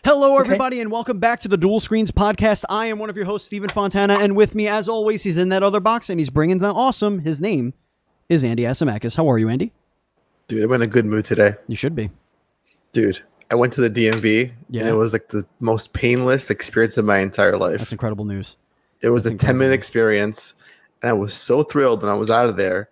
Hello, everybody, and welcome back to the Dual Screens podcast. I am one of your hosts, Stephen Fontana, and with me, as always, he's in that other box, and he's bringing the awesome. His name is Andy Asimakis. How are you, Andy? Dude, I'm in a good mood today. You should be. Dude, I went to the DMV, and it was like the most painless experience of my entire life. That's incredible news. It was a 10-minute experience, and I was so thrilled when I was out of there.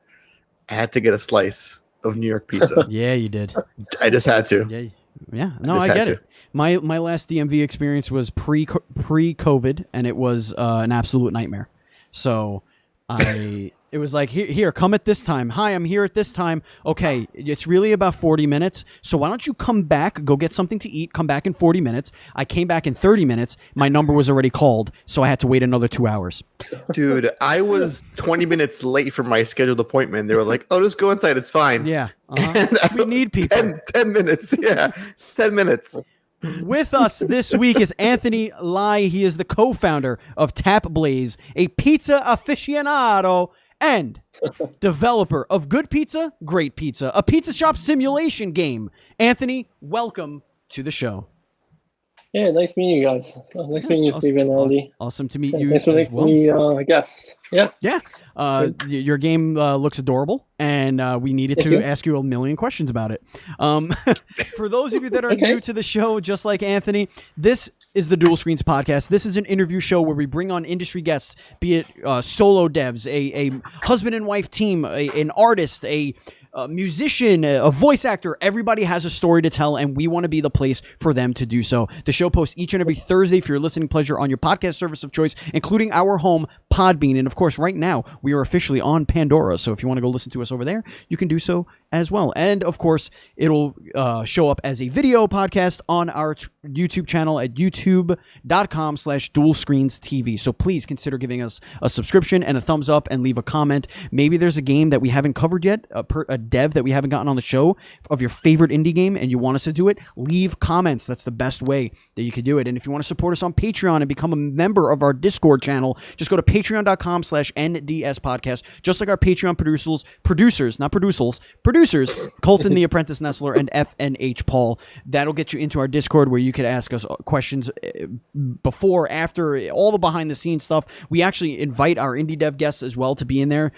I had to get a slice of New York pizza. Yeah, you did. I just had to. Yeah. No, I get it. My last DMV experience was pre-COVID, and it was an absolute nightmare. So it was like, here, come at this time. Hi, I'm here at this time. Okay, it's really about 40 minutes. So why don't you come back, go get something to eat, come back in 40 minutes. I came back in 30 minutes. My number was already called, so I had to wait another 2 hours. Dude, I was 20 minutes late for my scheduled appointment. They were like, oh, just go inside. It's fine. Yeah. We need people. 10 minutes. Yeah, 10 minutes. With us this week is Anthony Lai. He is the co-founder of TapBlaze, a pizza aficionado and developer of Good Pizza, Great Pizza, a pizza shop simulation game. Anthony, welcome to the show. Yeah, nice meeting you guys. Nice meeting you, Stephen and Andy. Awesome to meet you. Thanks for making me a guest. Yeah. Yeah. Your game looks adorable, and we needed to ask you a million questions about it. For those of you that are new to the show, just like Anthony, this is the Dual Screens podcast. This is an interview show where we bring on industry guests, be it solo devs, a husband and wife team, an artist, a musician, a voice actor. Everybody has a story to tell, and we want to be the place for them to do so. The show posts each and every Thursday for your listening pleasure on your podcast service of choice, including our home, Podbean. And of course, right now, we are officially on Pandora. So if you want to go listen to us over there, you can do so as well. And of course, it'll show up as a video podcast on our YouTube channel at youtube.com/dualscreens.tv. So please consider giving us a subscription and a thumbs up and leave a comment. Maybe there's a game that we haven't covered yet, a dev that we haven't gotten on the show of your favorite indie game, and you want us to do it. Leave comments. That's the best way that you could do it. And if you want to support us on Patreon and become a member of our Discord channel, just go to patreon.com/NDS podcast. Just like our Patreon producers, Colton the Apprentice Nestler and FNH Paul. That'll get you into our Discord where you could ask us questions before, after, all the behind the scenes stuff. We actually invite our indie dev guests as well to be in there.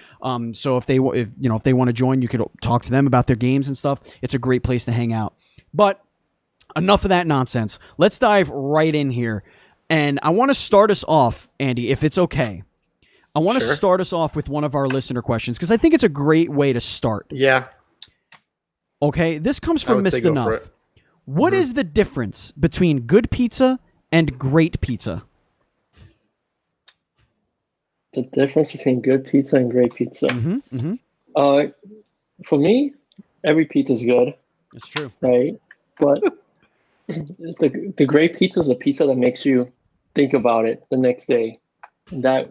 So if they want to join, you could talk to them about their games and stuff. It's a great place to hang out. But enough of that nonsense. Let's dive right in here. And I want to start us off, Andy, if it's okay. I want to start us off with one of our listener questions because I think it's a great way to start. Yeah. Okay, this comes from Mr. Nuff. What is the difference between good pizza and great pizza? The difference between good pizza and great pizza. For me, every pizza is good. It's true, right? But the great pizza is a pizza that makes you think about it the next day. That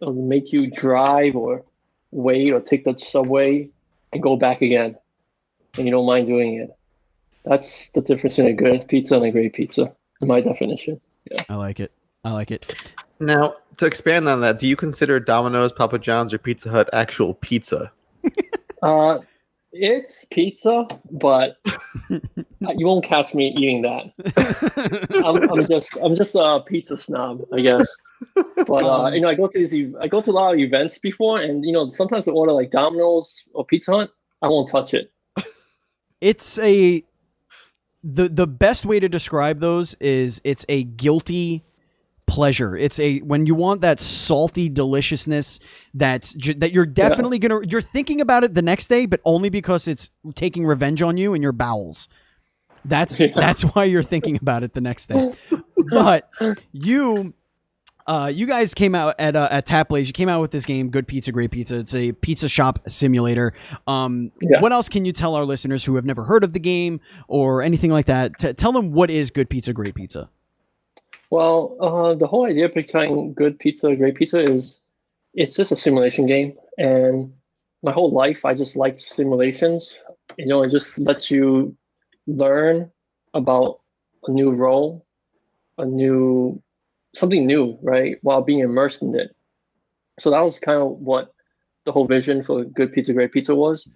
will make you drive or wait or take the subway and go back again, and you don't mind doing it. That's the difference in a good pizza and a great pizza, in my definition. Yeah. I like it. Now, to expand on that, do you consider Domino's, Papa John's, or Pizza Hut actual pizza? It's pizza, but you won't catch me eating that. I'm just a pizza snob, I guess. But I go to a lot of events before, and sometimes I order like Domino's or Pizza Hut. I won't touch it. It's the best way to describe those is it's a guilty pleasure. It's when you want that salty deliciousness that you're definitely you're thinking about it the next day, but only because it's taking revenge on you in your bowels. That's why you're thinking about it the next day. But you guys came out at TapBlaze. You came out with this game, Good Pizza, Great Pizza. It's a pizza shop simulator. What else can you tell our listeners who have never heard of the game or anything like that? Tell them what is Good Pizza, Great Pizza. Well, the whole idea behind Good Pizza, Great Pizza is it's just a simulation game. And my whole life, I just liked simulations. It just lets you learn about a new role, something new, right? While being immersed in it. So that was kind of what the whole vision for Good Pizza, Great Pizza was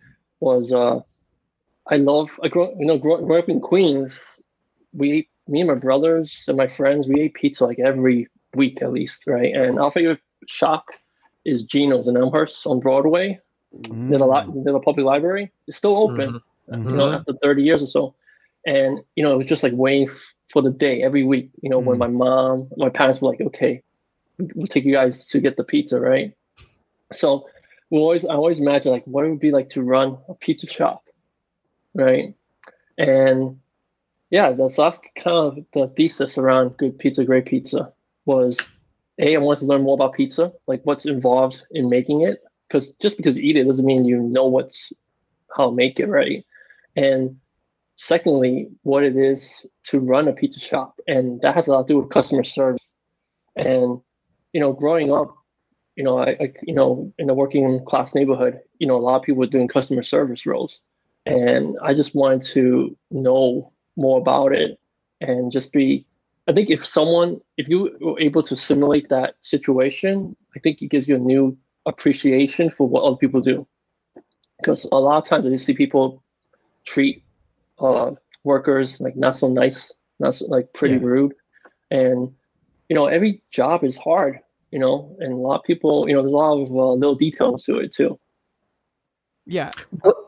I grew up in Queens. me and my brothers and my friends, we ate pizza like every week at least, right? And our favorite shop is Gino's in Elmhurst on Broadway. Near the public library. It's still open, after 30 years or so. And, it was just like waiting for the day every week, when my parents were like, okay, we'll take you guys to get the pizza, right? So I always imagine like what it would be like to run a pizza shop, right? And yeah, that's kind of the thesis around Good Pizza, Great Pizza was, I wanted to learn more about pizza, like what's involved in making it. Because just because you eat it doesn't mean you know how to make it, right? And secondly, what it is to run a pizza shop, and that has a lot to do with customer service. And growing up, I in a working class neighborhood, a lot of people were doing customer service roles, and I just wanted to know more about it and just be. I think if you were able to simulate that situation, I think it gives you a new appreciation for what other people do, because a lot of times I see people treat workers like not so nice, not so, like pretty rude, and every job is hard, and a lot of people, there's a lot of little details to it too. Yeah,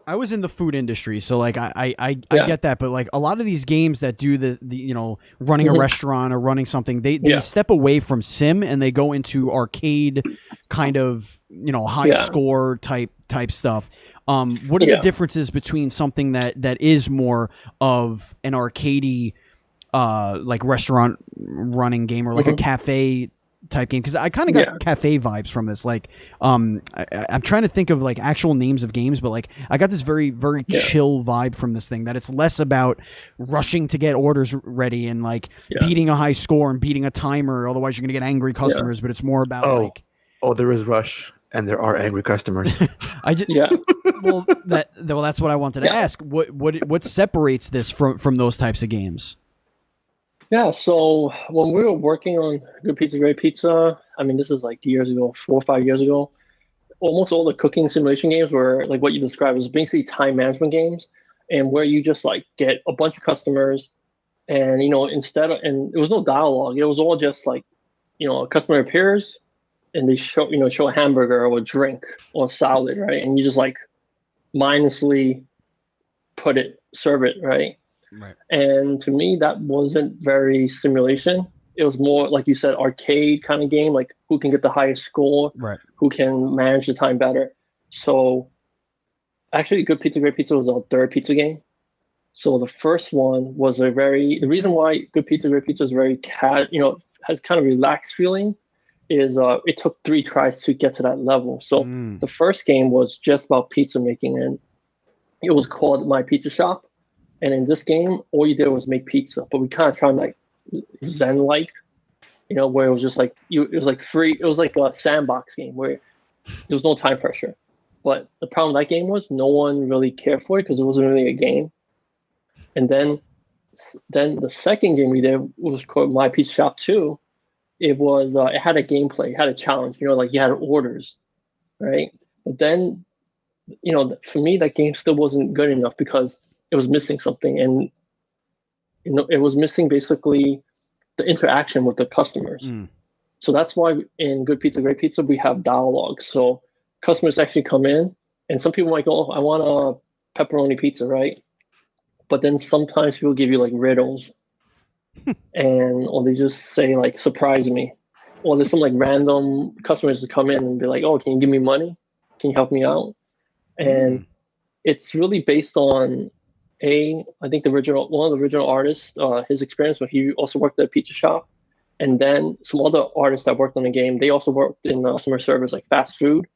I was in the food industry, so like I get that, but like a lot of these games that do the running a restaurant or running something, they step away from sim and they go into arcade kind of high score type stuff. What are the differences between something that is more of an arcadey like restaurant running game or like a cafe type game? Because I kind of got cafe vibes from this. Like, I'm trying to think of like actual names of games, but like I got this very, very chill vibe from this thing, that it's less about rushing to get orders ready and like beating a high score and beating a timer. Otherwise, you're gonna get angry customers. But it's more about there is rush and there are angry customers. Well, that's what I wanted to ask. What separates this from those types of games? Yeah, so when we were working on Good Pizza, Great Pizza, I mean, this is like years ago, 4 or 5 years ago, almost all the cooking simulation games were like what you described was basically time management games, and where you just like get a bunch of customers and, and there was no dialogue. It was all just like, a customer appears and they show a hamburger or a drink or a salad, right? And you just like mindlessly serve it, right? Right. And to me, that wasn't very simulation. It was more, like you said, arcade kind of game, like who can get the highest score, right? Who can manage the time better. So actually, Good Pizza, Great Pizza was our third pizza game. So the first one was the reason why Good Pizza, Great Pizza is very has kind of relaxed feeling is it took 3 tries to get to that level. So the first game was just about pizza making, and it was called My Pizza Shop. And in this game, all you did was make pizza, but we kind of tried like Zen-like, where it was just like it was like free. It was like a sandbox game where there was no time pressure. But the problem with that game was no one really cared for it because it wasn't really a game. And then the second game we did was called My Pizza Shop 2. It was it had a gameplay, it had a challenge. Like you had orders, right? But then, for me, that game still wasn't good enough because it was missing something, and it was missing basically the interaction with the customers. So that's why in Good Pizza, Great Pizza we have dialogue. So customers actually come in, and some people might go, "Oh, I want a pepperoni pizza," right? But then sometimes people give you like riddles, or they just say like, "Surprise me," or there's some like random customers to come in and be like, "Oh, can you give me money? Can you help me out?" And it's really based on I think one of the original artists, his experience when he also worked at a pizza shop, and then some other artists that worked on the game, they also worked in customer service, like fast food.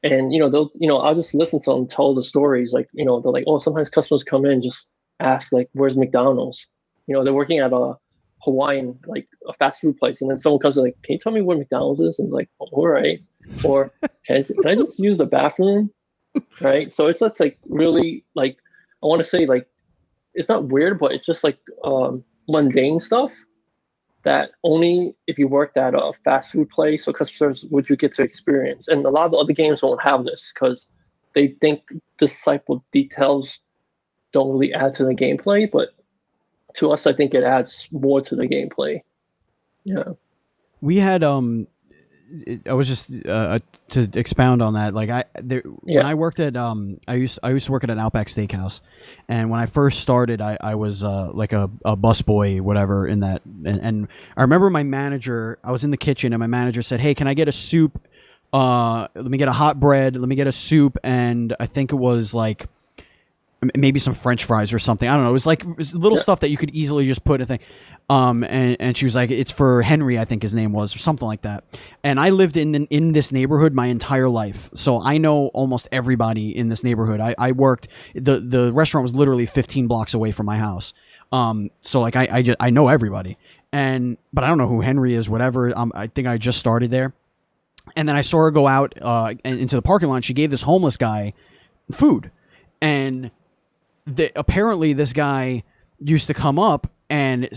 And I'll just listen to them tell the stories. Like they're like, oh, sometimes customers come in just ask like, where's McDonald's? They're working at a Hawaiian, like a fast food place, and then someone comes in like, can you tell me where McDonald's is? And like, oh, all right. Or can I just use the bathroom? Right. So it's like really like, I want to say like, it's not weird, but it's just like mundane stuff that only if you worked at a fast food place or customer service would you get to experience. And a lot of the other games won't have this because they think this type of details don't really add to the gameplay. But to us, I think it adds more to the gameplay. Yeah. We had I was just to expound on that. Like when I worked at I used to work at an Outback Steakhouse, and when I first started, I was like a busboy, whatever, in that. And I remember my manager. I was in the kitchen, and my manager said, "Hey, can I get a soup? Let me get a hot bread. Let me get a soup." And I think it was like maybe some French fries or something. I don't know. It was little stuff that you could easily just put in a thing. And she was like, "It's for Henry," I think his name was, or something like that. And I lived in this neighborhood my entire life, so I know almost everybody in this neighborhood. I worked, the restaurant was literally 15 blocks away from my house. So like I know everybody, but I don't know who Henry is, whatever. I think I just started there, and then I saw her go out into the parking lot. She gave this homeless guy food, and apparently this guy used to come up and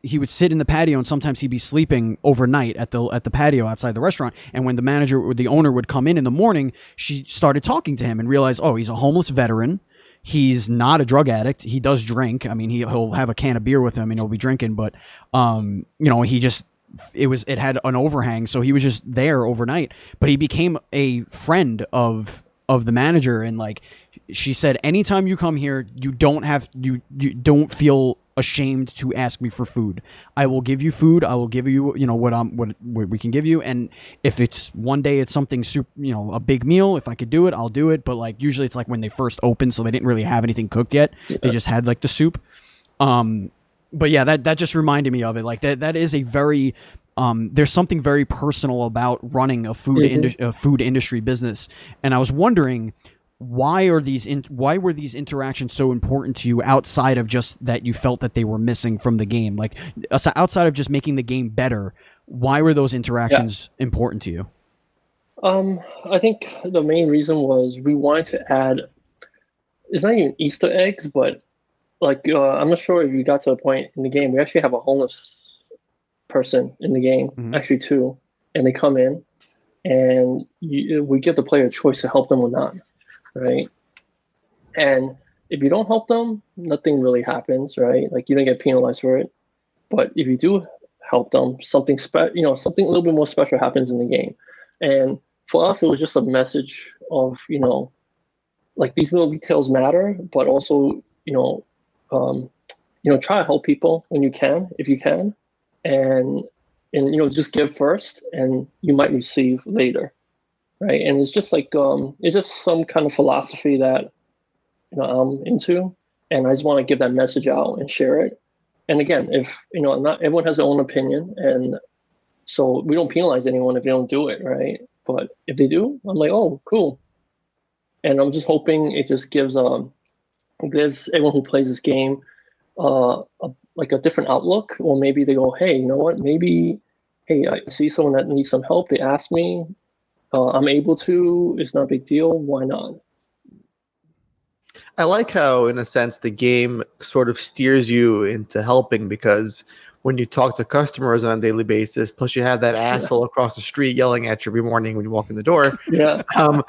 he would sit in the patio, and sometimes he'd be sleeping overnight at the patio outside the restaurant. And when the manager or the owner would come in the morning, she started talking to him and realized, oh, he's a homeless veteran. He's not a drug addict. He does drink. I mean, he'll have a can of beer with him and he'll be drinking, but it had an overhang, so he was just there overnight. But he became a friend of the manager, and like she said, anytime you come here, you don't feel ashamed to ask me for food. I will give you food. I will give you what we can give you, and if it's one day it's something super, a big meal, if I could do it, I'll do it. But like usually it's like when they first opened, so they didn't really have anything cooked yet. Yeah. They just had like the soup. But yeah, that just reminded me of it. Like that is a very there's something very personal about running a food industry business, and I was wondering, why were these interactions so important to you outside of just that you felt that they were missing from the game? Like outside of just making the game better, why were those interactions important to you? I think the main reason was we wanted to add, it's not even Easter eggs, but like I'm not sure if you got to a point in the game, we actually have a homeless person in the game, actually two, and they come in, and we give the player a choice to help them or not, right? And if you don't help them, nothing really happens, right? Like you don't get penalized for it. But if you do help them, something something a little bit more special happens in the game. And for us, it was just a message of like these little details matter, but also try to help people when you can, if you can. And just give first, and you might receive later, right? And it's just like it's just some kind of philosophy that I'm into, and I just want to give that message out and share it. And again, if not everyone has their own opinion, and so we don't penalize anyone if they don't do it, right? But if they do, I'm like, oh, cool. And I'm just hoping it just gives everyone who plays this game a different outlook, or maybe they go, hey, you know what? Maybe, hey, I see someone that needs some help. They ask me, I'm able to. It's not a big deal. Why not? I like how, in a sense, the game sort of steers you into helping, because when you talk to customers on a daily basis, plus you have that asshole across the street yelling at you every morning when you walk in the door. Yeah. And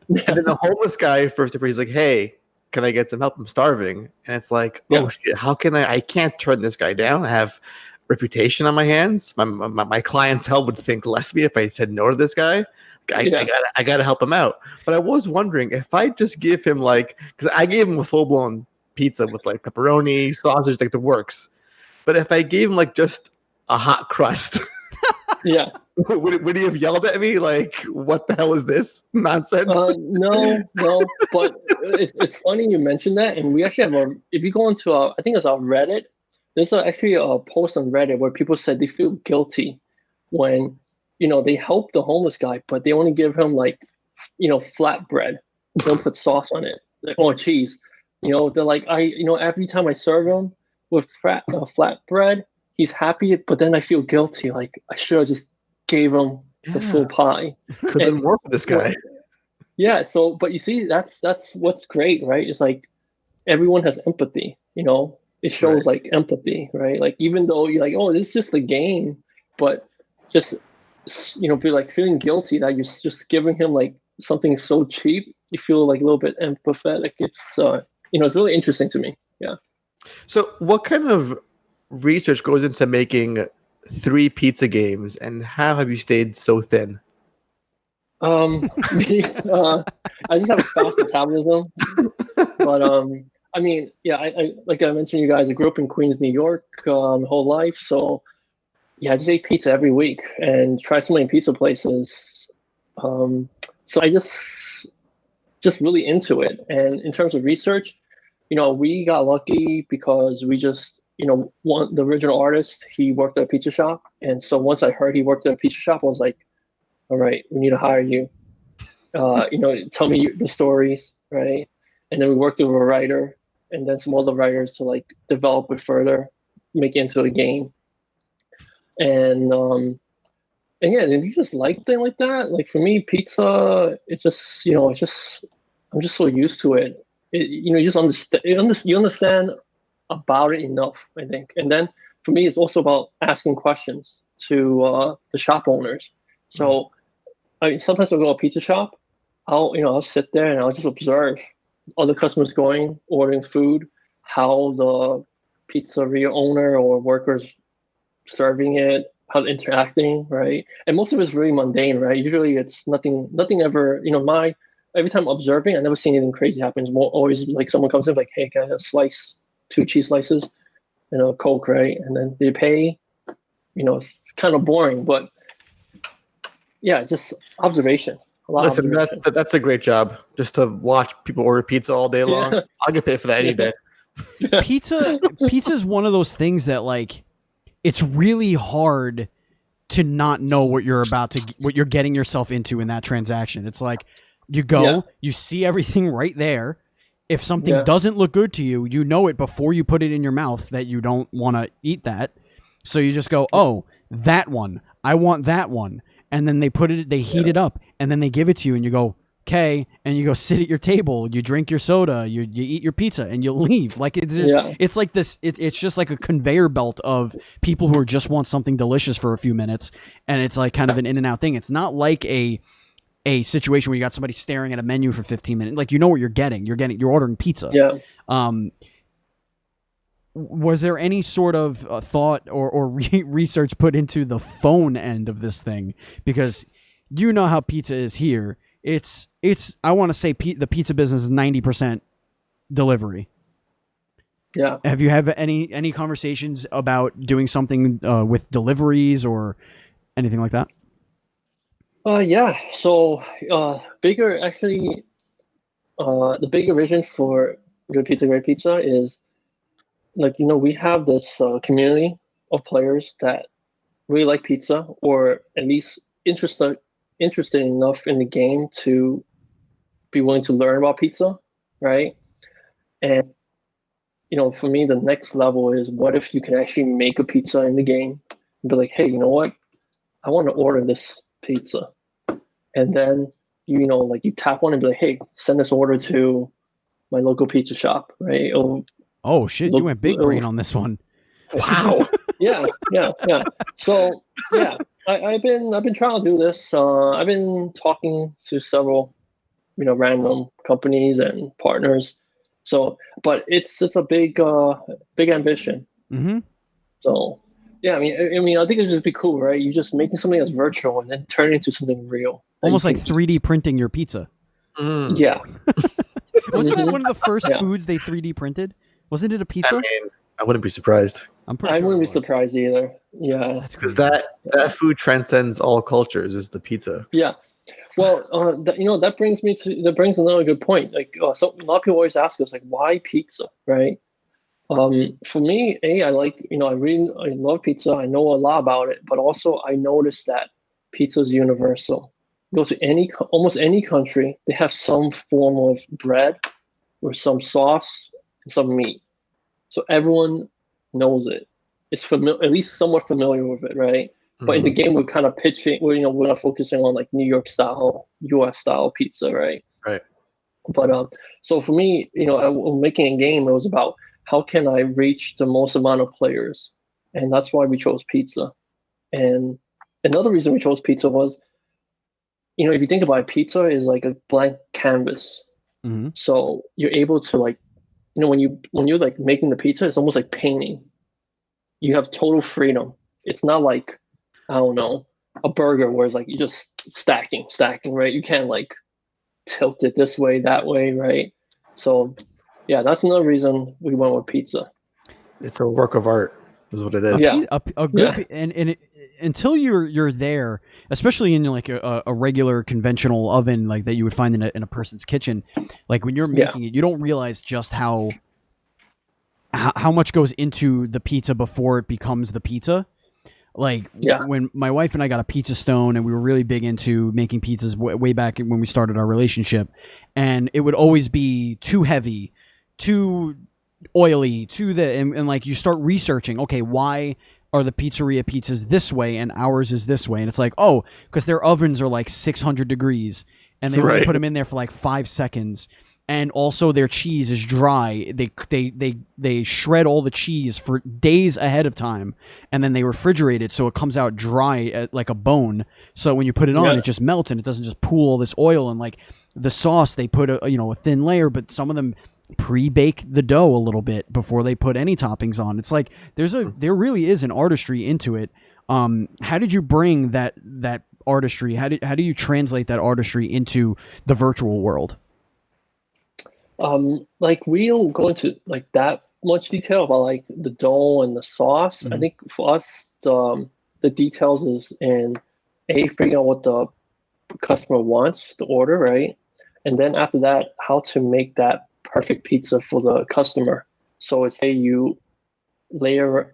then the homeless guy first appears like, hey, can I get some help? I'm starving. And it's like, oh shit, how can I can't turn this guy down. I have reputation on my hands. My clientele would think less of me if I said no to this guy. I gotta help him out. But I was wondering if I just give him because I gave him a full-blown pizza with like pepperoni, sausage, like the works. But if I gave him just a hot crust, yeah. Would he have yelled at me like, "What the hell is this nonsense"? No. But it's funny you mentioned that, and we actually have if you go into I think it's our Reddit. There's actually a post on Reddit where people said they feel guilty when they help the homeless guy, but they only give him flat bread. They don't put sauce on it or cheese. They're like, every time I serve him with flat bread, he's happy, but then I feel guilty. Like I should have just gave him the full pie. Could have worked with this guy. Yeah. So, but you see, that's what's great, right? It's like everyone has empathy. It shows like empathy, right? Like even though you're like, oh, this is just a game, but just be like feeling guilty that you're just giving him like something so cheap. You feel like a little bit empathetic. It's it's really interesting to me. Yeah. So, what kind of research goes into making 3 pizza games, and how have you stayed so thin? Me, I just have a fast metabolism, but I mean, yeah, I like I mentioned, you guys, I grew up in Queens, New York, whole life, so yeah, I just ate pizza every week and try so many pizza places. So I just really into it. And in terms of research, we got lucky because we just, one the original artist, he worked at a pizza shop, and so once I heard he worked at a pizza shop, I was like, all right, we need to hire you. Tell me the stories, right? And then we worked with a writer and then some other writers to like develop it further, make it into a game. And yeah, and you just like thing like that. Like for me, pizza, it's just it's just I'm just so used to it. You just understand. You understand about it enough, I think. And then for me, it's also about asking questions to the shop owners. So I mean, sometimes I'll go to a pizza shop. I'll sit there and I'll just observe other customers ordering food, how the pizzeria owner or workers serving it, how they're interacting, right? And most of it's really mundane, right? Usually it's nothing ever, every time observing, I never see anything crazy happen. It's more always like someone comes in like, hey, can I have a slice, 2 cheese slices, and a Coke, right? And then they pay, it's kind of boring, but yeah, just observation. Listen, that's a great job. Just to watch people order pizza all day long. Yeah. I'll get paid for that any day. Pizza is one of those things that like it's really hard to not know what you're getting yourself into in that transaction. It's like you go, you see everything right there. If something doesn't look good to you, you know it before you put it in your mouth that you don't want to eat that. So you just go, oh, that one. I want that one. And then they heat it up, and then they give it to you, and you go, okay, and you go sit at your table, you drink your soda, you eat your pizza, and you leave. Like it's like this. It's just like a conveyor belt of people who just want something delicious for a few minutes, and it's like kind of an in and out thing. It's not like a situation where you got somebody staring at a menu for 15 minutes. Like you know what you're getting. You're ordering pizza. Yeah. Was there any sort of thought or research put into the phone end of this thing? Because you know how pizza is here. It's I want to say the pizza business is 90% delivery. Yeah. Have you had any conversations about doing something with deliveries or anything like that? Yeah. So bigger actually, the bigger vision for Good Pizza, Great Pizza is, like, we have this community of players that really like pizza, or at least interested enough in the game to be willing to learn about pizza, right? And for me, the next level is, what if you can actually make a pizza in the game and be like, hey, you know what? I want to order this pizza, and then you tap one and be like, hey, send this order to my local pizza shop, right? Oh shit! You went big brain on this one. Wow. Yeah. So yeah, I've been trying to do this. I've been talking to several, random companies and partners. So, but it's a big ambition. Mm-hmm. So yeah, I mean, I think it'd just be cool, right? You just making something that's virtual and then turn it into something real. Almost like 3D printing your pizza. Yeah. Wasn't that one of the first foods they 3D printed? Wasn't it a pizza? I mean, I wouldn't be surprised. I wouldn't be surprised either. Yeah. That's because that food transcends all cultures. Is the pizza? Yeah. Well, that brings another good point. Like, so a lot of people always ask us, like, why pizza, right? For me, I like, I love pizza. I know a lot about it, but also I noticed that pizza is universal. You go to almost any country, they have some form of bread or some sauce and some meat. So everyone knows it. It's familiar, at least somewhat familiar with it, right? Mm-hmm. But in the game, we're kind of pitching. We're not focusing on like New York style, US style pizza, right? Right. But so for me, making a game, it was about how can I reach the most amount of players, and that's why we chose pizza. And another reason we chose pizza was, if you think about it, pizza is like a blank canvas. Mm-hmm. So you're able to, like, when you're like making the pizza, it's almost like painting. You have total freedom. It's not like, I don't know, a burger where it's like you just stacking, right? You can't like tilt it this way, that way, right? So yeah, that's another reason we went with pizza. It's a work of art, is what it is. Yeah. A good until you're there, especially in like a regular conventional oven like that you would find in a person's kitchen, like when you're making it, you don't realize just how much goes into the pizza before it becomes the pizza. Like when my wife and I got a pizza stone, and we were really big into making pizzas way back when we started our relationship, and it would always be too heavy, too oily, and like you start researching, okay, why are the pizzeria pizzas this way and ours is this way? And it's like, oh, because their ovens are like 600 degrees and they only put them in there for like 5 seconds. And also their cheese is dry. They shred all the cheese for days ahead of time, and then they refrigerate it so it comes out dry like a bone. So when you put it on, it just melts and it doesn't just pool all this oil. And like the sauce, they put a thin layer, but some of them pre-bake the dough a little bit before they put any toppings on. It's like there really is an artistry into it. How did you bring that artistry? How do you translate that artistry into the virtual world? Like we don't go into like that much detail about like the dough and the sauce. I think for us, the details is in figuring out what the customer wants, the order, right? And then after that, how to make that perfect pizza for the customer. So it's you layer,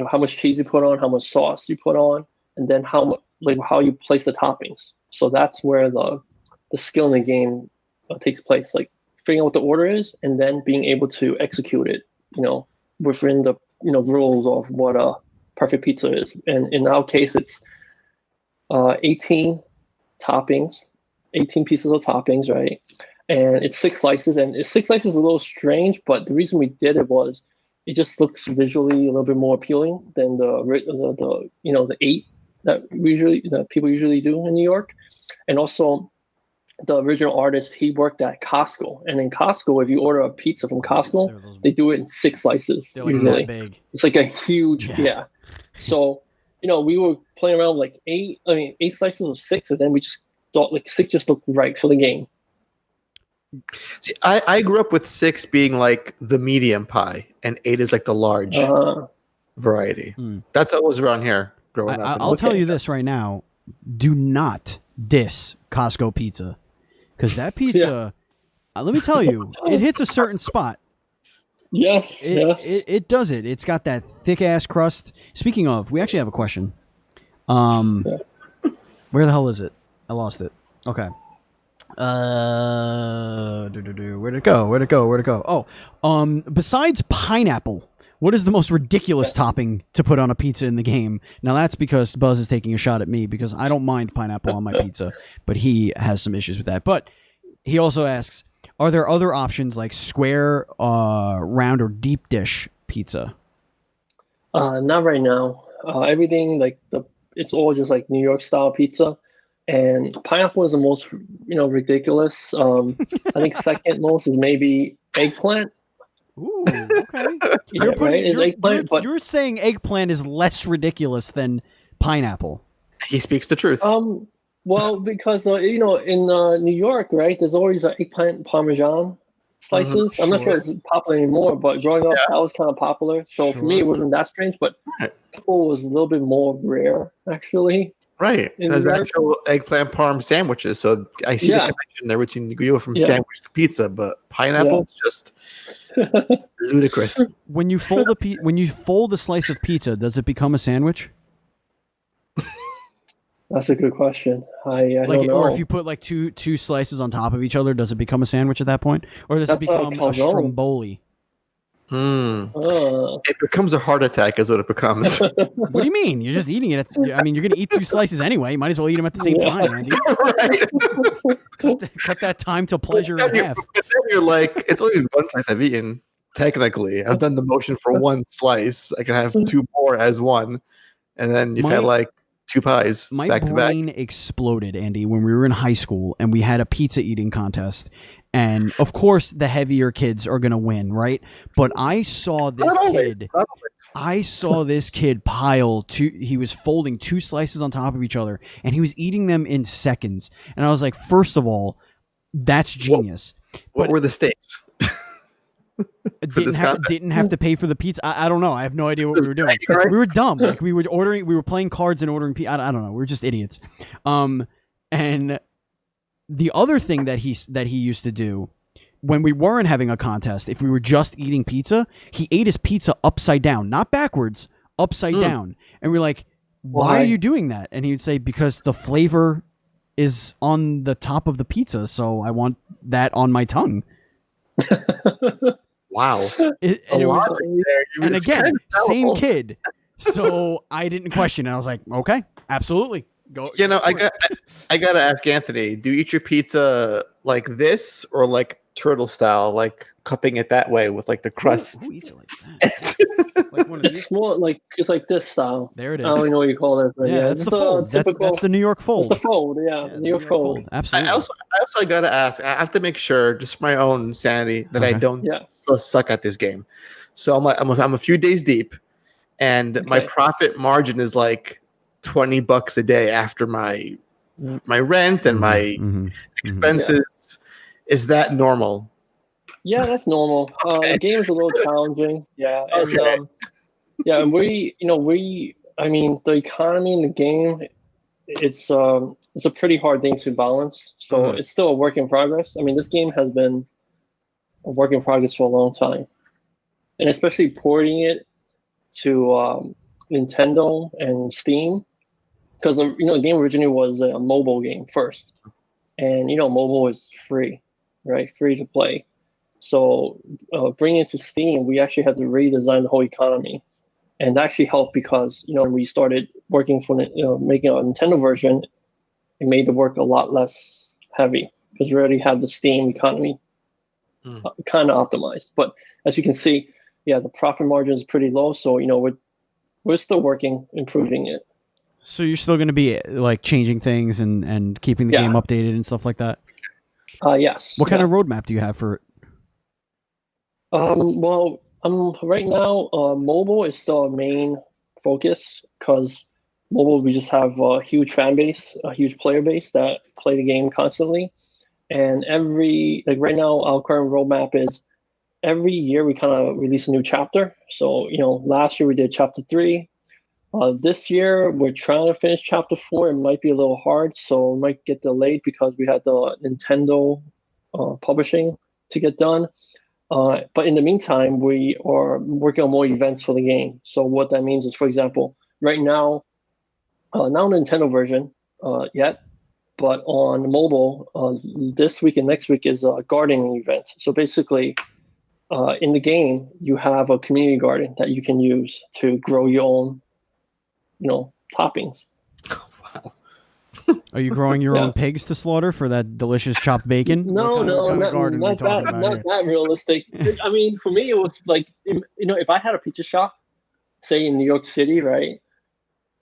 how much cheese you put on, how much sauce you put on, and then how you place the toppings. So that's where the skill in the game takes place. Like figuring out what the order is and then being able to execute it, within the, rules of what a perfect pizza is. And in our case, it's 18 toppings, 18 pieces of toppings, right? And it's 6 slices, and 6 slices is a little strange, but the reason we did it was it just looks visually a little bit more appealing than the 8 that people usually do in New York. And also, the original artist, he worked at Costco, and in Costco, if you order a pizza from Costco, they do it in 6 slices. They're like usually, that big. It's like a huge, So, we were playing around with like 8 slices of 6, and then we just thought like 6 just looked right for the game. See, I grew up with 6 being like the medium pie, and 8 is like the large variety. That's what was around here growing up. I'll tell you this right now: do not diss Costco pizza. Because that pizza, let me tell you, it hits a certain spot. Yes, it does it. It's got that thick ass crust. Speaking of, we actually have a question. Where the hell is it? I lost it. Okay. Where'd it go? Oh, besides pineapple, what is the most ridiculous topping to put on a pizza in the game? Now that's because Buzz is taking a shot at me because I don't mind pineapple on my pizza, but he has some issues with that. But he also asks, are there other options like square, round, or deep dish pizza? Not right now. Everything it's all just like New York style pizza, and pineapple is the most ridiculous. I think second most is maybe eggplant. Ooh, okay. You're saying eggplant is less ridiculous than pineapple. He speaks the truth. Well, because in New York, right? There's always eggplant parmesan slices. I'm not sure it's popular anymore, but growing up, that was kind of popular. So for me, it wasn't that strange, but pineapple was a little bit more rare, actually. Right. There's actual eggplant parm sandwiches, so I see the connection there between you go from sandwich to pizza, but pineapple is just ludicrous. When you fold a slice of pizza, does it become a sandwich? That's a good question. I don't know. Or if you put like two slices on top of each other, does it become a sandwich at that point, or does it become a stromboli? It becomes a heart attack, is what it becomes. What do you mean? You're just eating it. You're going to eat 2 slices anyway. You might as well eat them at the same time, Andy. Cut that time to pleasure in half. But then you're like, it's only 1 slice I've eaten. Technically, I've done the motion for 1 slice. I can have 2 more as one, and then you've had like 2 pies back to back. My brain exploded, Andy, when we were in high school and we had a pizza eating contest. And of course, the heavier kids are gonna win, right? But I saw this kid pile two. He was folding 2 slices on top of each other, and he was eating them in seconds. And I was like, first of all, that's genius. What were the stakes? Didn't have to pay for the pizza. I don't know. I have no idea what we were doing. We were dumb. Like we were playing cards and ordering pizza. I don't know. We were just idiots. And the other thing that he used to do when we weren't having a contest, if we were just eating pizza, he ate his pizza upside down, not backwards, upside down. And we're like, why are you doing that? And he would say, because the flavor is on the top of the pizza, so I want that on my tongue. Wow. And again, same kid. So I didn't question it. I was like, okay, absolutely. Go. You know, I gotta ask Anthony, do you eat your pizza like this or like turtle style, like cupping it that way with like the crust? Who eats it like that? Like one of these? It's more like it's like this style. There it is. I don't even know what you call it. But yeah, that's the fold. That's the New York fold. That's the fold. Yeah, New York fold. Absolutely. I also gotta ask. I have to make sure, just for my own sanity, that I don't suck at this game. So I'm a few days deep, and my profit margin is like $20 a day after my rent and my expenses. Yeah. Is that normal? Yeah, that's normal. The game is a little challenging. Yeah. And, and I mean, the economy in the game, it's a pretty hard thing to balance. So it's still a work in progress. I mean, this game has been a work in progress for a long time. And especially porting it to Nintendo and Steam, because the game originally was a mobile game first, and mobile is free, right? Free to play. So bringing it to Steam, we actually had to redesign the whole economy, and that actually helped because we started working for making a Nintendo version. It made the work a lot less heavy because we already had the Steam economy kind of optimized. But as you can see, the profit margin is pretty low. So we're still working, improving it. So you're still going to be like changing things and keeping the game updated and stuff like that? Yes. What kind of roadmap do you have for it? Well, right now, mobile is still our main focus because mobile, we just have a huge fan base, a huge player base that play the game constantly. And right now, our current roadmap is every year we kind of release a new chapter. So, last year we did chapter 3. This year, we're trying to finish chapter 4. It might be a little hard, so it might get delayed because we had the Nintendo publishing to get done. But in the meantime, we are working on more events for the game. So what that means is, for example, right now, not on the Nintendo version yet, but on mobile, this week and next week is a gardening event. So basically, in the game, you have a community garden that you can use to grow your own toppings. Wow. Are you growing your own pigs to slaughter for that delicious chopped bacon? No, not that realistic. I mean, for me, it was like, if I had a pizza shop, say in New York City, right?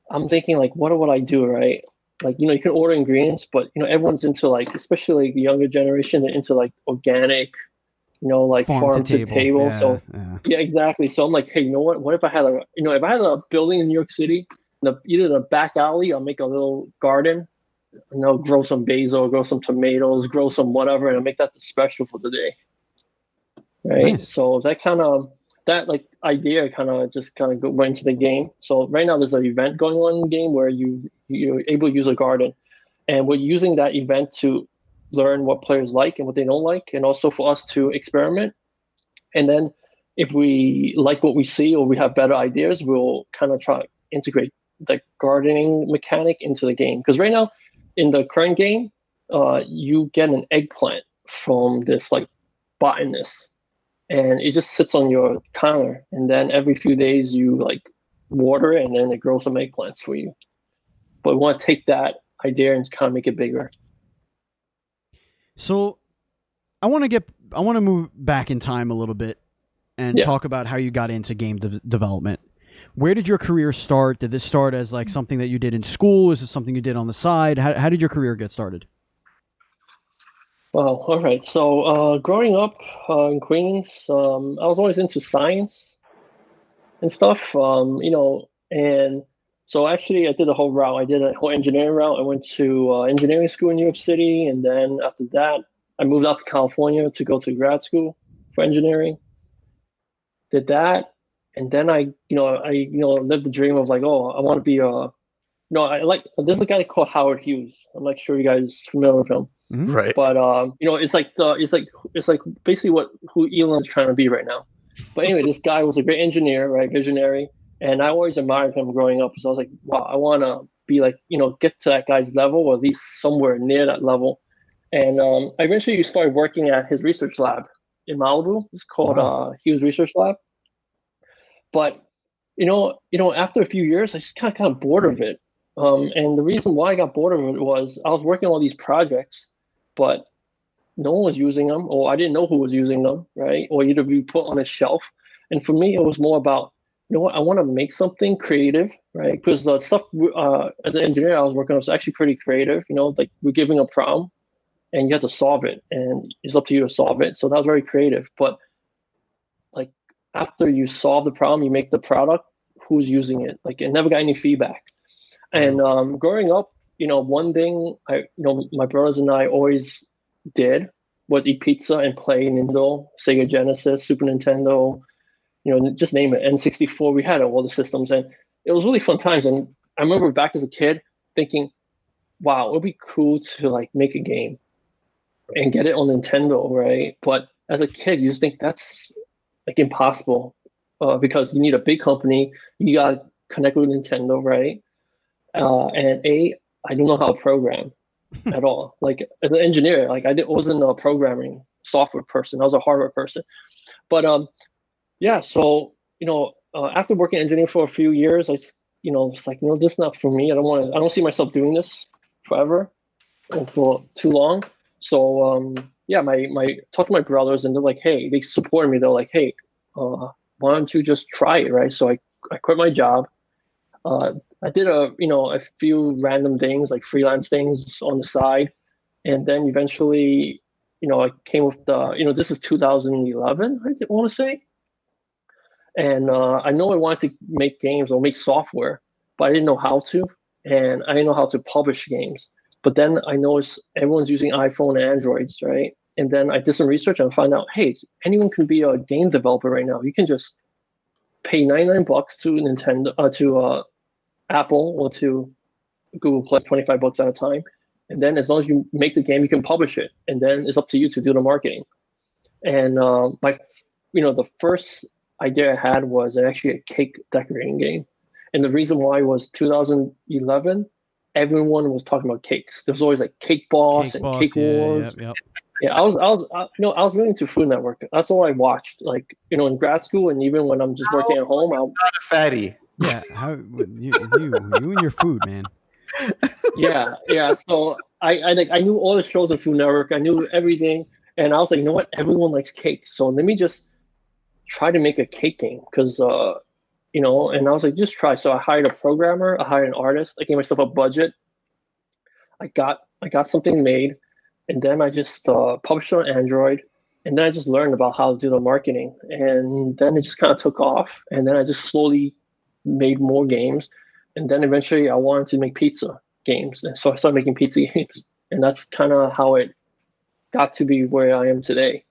I'm thinking like, what would I do, right? Like, you can order ingredients, but everyone's into like, especially like the younger generation, they're into like organic, like farm to table. Yeah, so exactly. So I'm like, hey, you know what? What if I had a building in New York City, either the back alley, I'll make a little garden, grow some basil, grow some tomatoes, grow some whatever, and I'll make that the special for the day. Right. Nice. So that idea just went into the game. So right now there's an event going on in the game where you're able to use a garden, and we're using that event to learn what players like and what they don't like, and also for us to experiment. And then if we like what we see or we have better ideas, we'll kind of try to integrate the gardening mechanic into the game. Because right now in the current game, you get an eggplant from this like botanist, and it just sits on your counter, and then every few days you like water it, and then it grows some eggplants for you. But we want to take that idea and kind of make it bigger. So I want to move back in time a little bit and talk about how you got into game development. Where did your career start? Did this start as like something that you did in school? Is this something you did on the side? How did your career get started? Well, all right. So, growing up in Queens, I was always into science and stuff. And so actually, I did the whole route. I did a whole engineering route. I went to engineering school in New York City, and then after that, I moved out to California to go to grad school for engineering. Did that, and then I lived the dream of like, oh, I want to be a no, I like there's a guy called Howard Hughes. I'm not sure you guys familiar with him, Mhm. Right. but it's like basically what who Elon's trying to be right now. But anyway, this guy was a great engineer, right, visionary, and I always admired him growing up. So I was like, wow, I want to be like get to that guy's level, or at least somewhere near that level. And I eventually started working at his research lab in Malibu. It's called Wow. Hughes Research Lab. But after a few years, I just kind of bored of it. And the reason why I got bored of it was I was working on all these projects, but no one was using them, or I didn't know who was using them, right? Or either be put on a shelf. And for me, it was more about, what, I want to make something creative, right? Because the stuff as an engineer I was working on was actually pretty creative. Like we're giving a problem and you have to solve it, and it's up to you to solve it. So that was very creative. But like after you solve the problem, you make the product. Who's using it? Like, it never got any feedback. And growing up, one thing my brothers and I always did was eat pizza and play Nintendo, Sega Genesis, Super Nintendo, just name it, N64. We had all the systems, and it was really fun times. And I remember back as a kid thinking, wow, it would be cool to like make a game and get it on Nintendo, right? But as a kid, you just think that's like impossible because you need a big company. You got to connect with Nintendo, right? And I don't know how to program at all. Like as an engineer, like wasn't a programming software person. I was a hardware person. But yeah. So after working engineering for a few years, it's like this is not for me. I don't see myself doing this forever or for too long. So yeah, my talk to my brothers, and they're like, hey, they supported me. They're like, hey, why don't you just try it, right? So I quit my job. I did a few random things like freelance things on the side, and then eventually I came with the this is 2011, I want to say, and I know I wanted to make games or make software, but I didn't know how to, and I didn't know how to publish games. But then I noticed everyone's using iPhone and Androids, right? And then I did some research and I found out, hey, anyone can be a game developer right now. You can just pay $99 to Nintendo, to Apple, or to Google Play, $25 at a time. And then as long as you make the game, you can publish it. And then it's up to you to do the marketing. And the first idea I had was actually a cake decorating game. And the reason why was 2011, everyone was talking about cakes. There was always like Cake Boss and Cake Wars. Yep. Yeah, I was really into Food Network. That's all I watched. Like, in grad school, and even when I'm just working at home, Not a fatty. Yeah. How you and your food, man. yeah. So I knew all the shows on Food Network. I knew everything, and I was like, you know what? Everyone likes cake, so let me just try to make a cake game because and I was like, just try. So I hired a programmer, I hired an artist, I gave myself a budget. I got something made, and then I just published it on Android, and then I just learned about how to do the marketing, and then it just kind of took off, and then I just slowly made more games, and then eventually I wanted to make pizza games, and so I started making pizza games, and that's kind of how it got to be where I am today.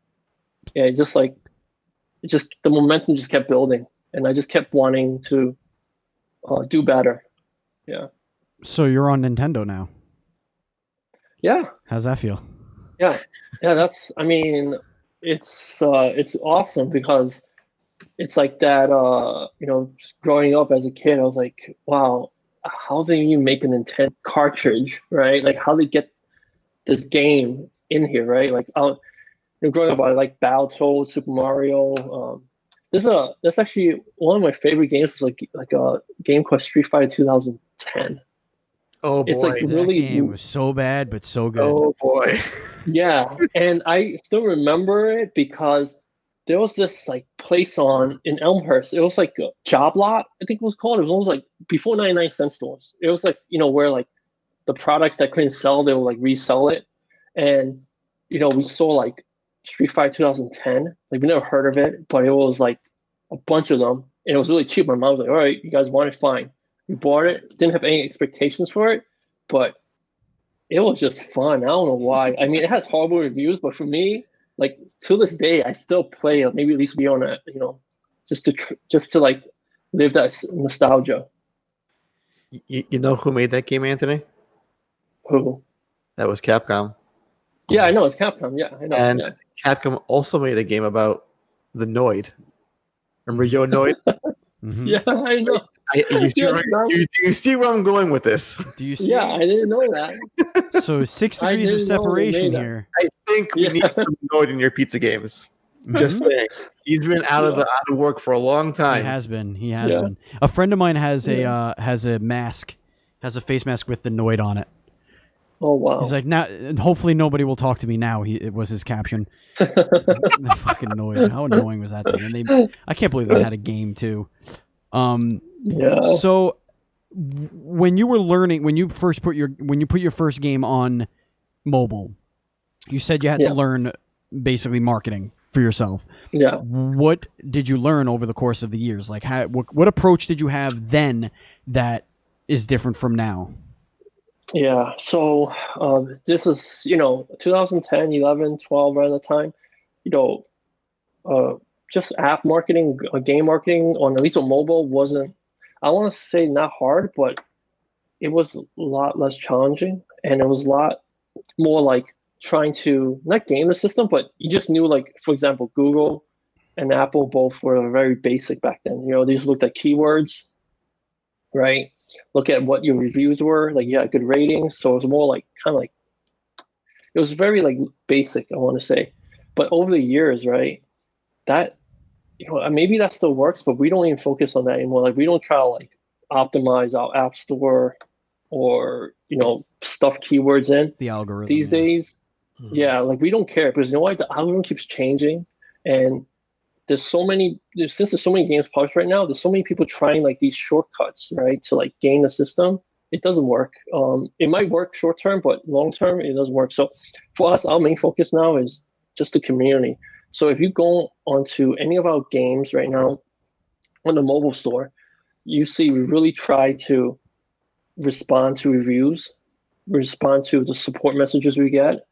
Yeah, it just the momentum just kept building, and I just kept wanting to do better. Yeah. So you're on Nintendo now. Yeah. How's that feel? Yeah. That's. I mean, it's awesome because it's like that. Growing up as a kid, I was like, wow, how do you make a Nintendo cartridge, right? Like, how they get this game in here, right? Like, growing up, I like Battletoads, Super Mario. That's actually one of my favorite games. Was like a game called Street Fighter 2010. Oh boy, it's like That really game was so bad, but so good. Oh boy. Yeah, and I still remember it because there was this like place in Elmhurst. It was like a Job Lot, I think it was called. It was almost like before 99-cent stores. It was like where like the products that couldn't sell, they would like resell it. And we saw like Street Fighter 2010. Like we never heard of it, but it was like a bunch of them, and it was really cheap. My mom was like, "All right, you guys want it? Fine." We bought it. Didn't have any expectations for it, but it was just fun. I don't know why. I mean, it has horrible reviews, but for me, like to this day, I still play it. Maybe at least be on it, just to like live that nostalgia. You know who made that game, Anthony? Who? That was Capcom. Yeah, I know it's Capcom. Yeah, I know. And yeah. Capcom also made a game about the Noid. Remember Yo Noid? Yeah, I know. You see where I'm going with this? Do you see? Yeah, I didn't know that. So 6 degrees of separation here. I think we need some Noid in your pizza games. Just saying. He's been out of work for a long time. He has been. A friend of mine has a mask, has a face mask with the Noid on it. Oh wow! He's like, now. Hopefully, nobody will talk to me now. It was his caption. The fucking Noid. How annoying was that thing? And I can't believe they had a game too. Yeah. So when you were learning, when you put your first game on mobile, you said you had to learn basically marketing for yourself. Yeah. What did you learn over the course of the years? Like, what approach did you have then that is different from now? Yeah. So this is 2010, 11, 12 around the time. Just app marketing, game marketing on at least on mobile wasn't, I want to say not hard, but it was a lot less challenging, and it was a lot more like trying to not game the system, but you just knew, like, for example, Google and Apple both were very basic back then. They just looked at keywords, right? Look at what your reviews were, like you had good ratings. So it was more like kind of like, it was very like basic, I want to say. But over the years, right, that maybe that still works, but we don't even focus on that anymore. Like we don't try to like optimize our app store or stuff keywords in the algorithm these days. Yeah, like we don't care, because you know what, the algorithm keeps changing, and since there's so many games published right now, there's so many people trying like these shortcuts, right, to like game the system. It doesn't work. It might work short term, but long term it doesn't work. So for us, our main focus now is just the community. So if you go onto any of our games right now on the mobile store, you see we really try to respond to reviews, respond to the support messages we get.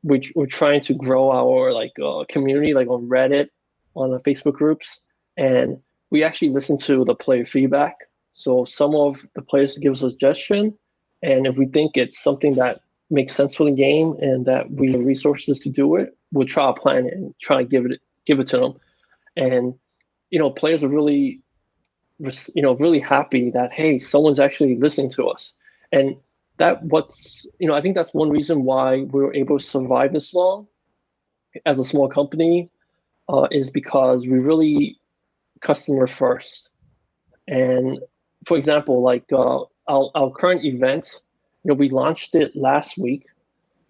We're trying to grow our community, like on Reddit, on the Facebook groups, and we actually listen to the player feedback. So some of the players give us a suggestion, and if we think it's something that makes sense for the game and that we have resources to do it, we'll try to plan it and try to give it to them. And players are really really happy that, hey, someone's actually listening to us. And I think that's one reason why we were able to survive this long as a small company, is because we really customer first. And for example, like our current event, we launched it last week,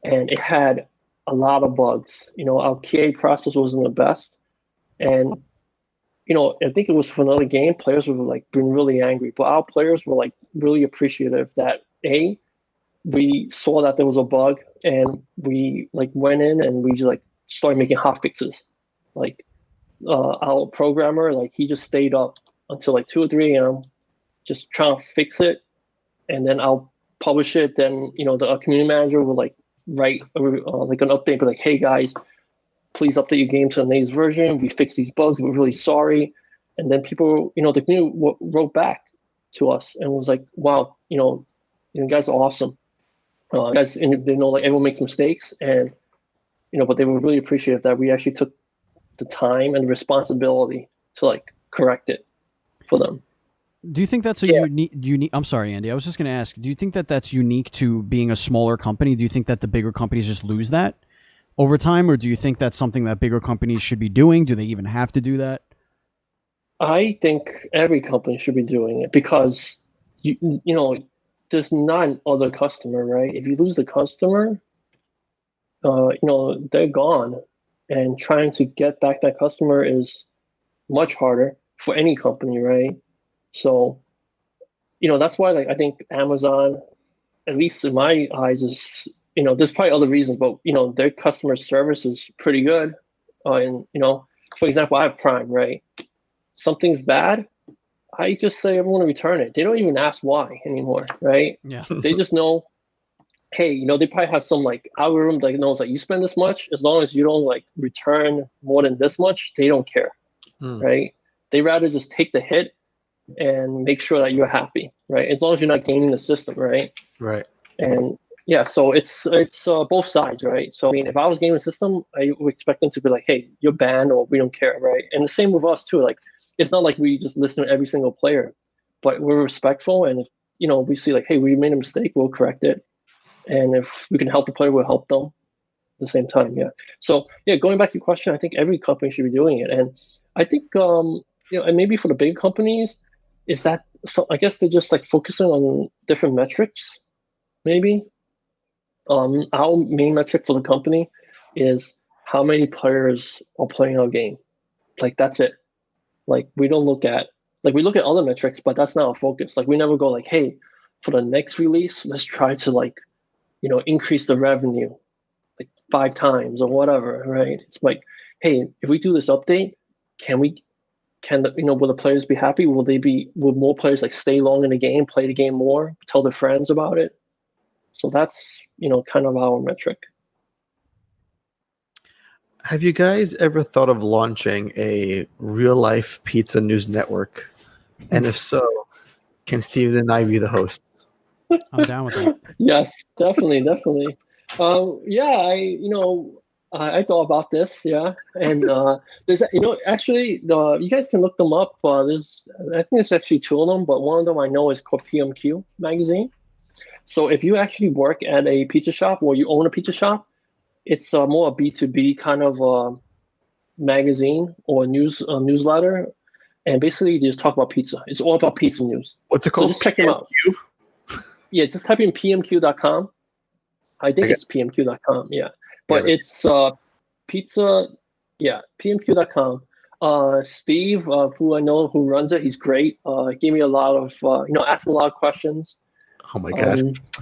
and it had a lot of bugs. Our QA process wasn't the best, and I think it was for another game. Players were like been really angry, but our players were like really appreciative that we saw that there was a bug, and we like went in and we just like started making hot fixes. Like our programmer, like he just stayed up until like 2 or 3 a.m. just trying to fix it, and then I'll publish it. Then the community manager will like write like an update, but like, hey guys, please update your game to the latest version. We fixed these bugs. We're really sorry. And then people, the community wrote back to us and was like, wow, you guys are awesome. Guys, and they know like everyone makes mistakes, and but they were really appreciative that we actually took the time and responsibility to like correct it for them. Do you think that's a unique? I'm sorry, Andy. I was just going to ask. Do you think that that's unique to being a smaller company? Do you think that the bigger companies just lose that over time, or do you think that's something that bigger companies should be doing? Do they even have to do that? I think every company should be doing it, because there's not another customer, right? If you lose the customer, they're gone, and trying to get back that customer is much harder for any company, right? So, that's why, like, I think Amazon, at least in my eyes, is there's probably other reasons, but their customer service is pretty good. And for example, I have Prime, right? Something's bad, I just say I'm going to return it. They don't even ask why anymore, right? Yeah. They just know, hey, they probably have some like algorithm that knows like you spend this much, as long as you don't like return more than this much, they don't care, right? They rather just take the hit and make sure that you're happy, right? As long as you're not gaming the system, right? Right. And yeah, so it's both sides, right? So I mean, if I was gaming the system, I would expect them to be like, hey, you're banned, or we don't care, right? And the same with us too. Like, it's not like we just listen to every single player, but we're respectful. And if we see like, hey, we made a mistake, we'll correct it. And if we can help the player, we'll help them at the same time. Yeah. So yeah, going back to your question, I think every company should be doing it. And I think and maybe for the big companies, is that so? I guess they're just like focusing on different metrics, maybe. Our main metric for the company is how many players are playing our game. Like, that's it. Like, we don't look at, like, we look at other metrics, but that's not our focus. Like, we never go like, hey, for the next release, let's try to like, increase the revenue like 5 times or whatever, right? It's like, hey, if we do this update, will the players be happy? Will more players like stay long in the game, play the game more, tell their friends about it? So that's, kind of our metric. Have you guys ever thought of launching a real-life pizza news network? And if so, can Steven and I be the hosts? I'm down with that. Yes, definitely. I thought about this, yeah. And there's, actually, you guys can look them up. I think there's actually 2 of them, but one of them I know is called PMQ Magazine. So if you actually work at a pizza shop or you own a pizza shop, it's more a B2B kind of magazine or newsletter. And basically, you just talk about pizza. It's all about pizza news. What's it called? So just check them out. Yeah, just type in pmq.com. I think it's pmq.com, yeah. But it's pizza, yeah, pmq.com. Steve, who I know who runs it, he's great. Gave me a lot of, asked me a lot of questions. Oh my gosh.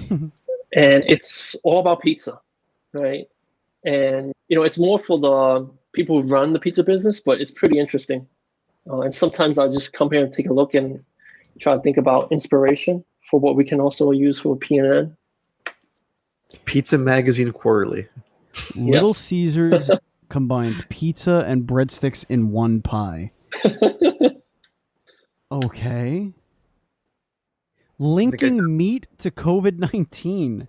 And it's all about pizza, right? And, it's more for the people who run the pizza business, but it's pretty interesting. And sometimes I'll just come here and take a look and try to think about inspiration for what we can also use for PNN. Pizza Magazine Quarterly. Little Caesars combines pizza and breadsticks in one pie. Okay. Linking meat to COVID-19.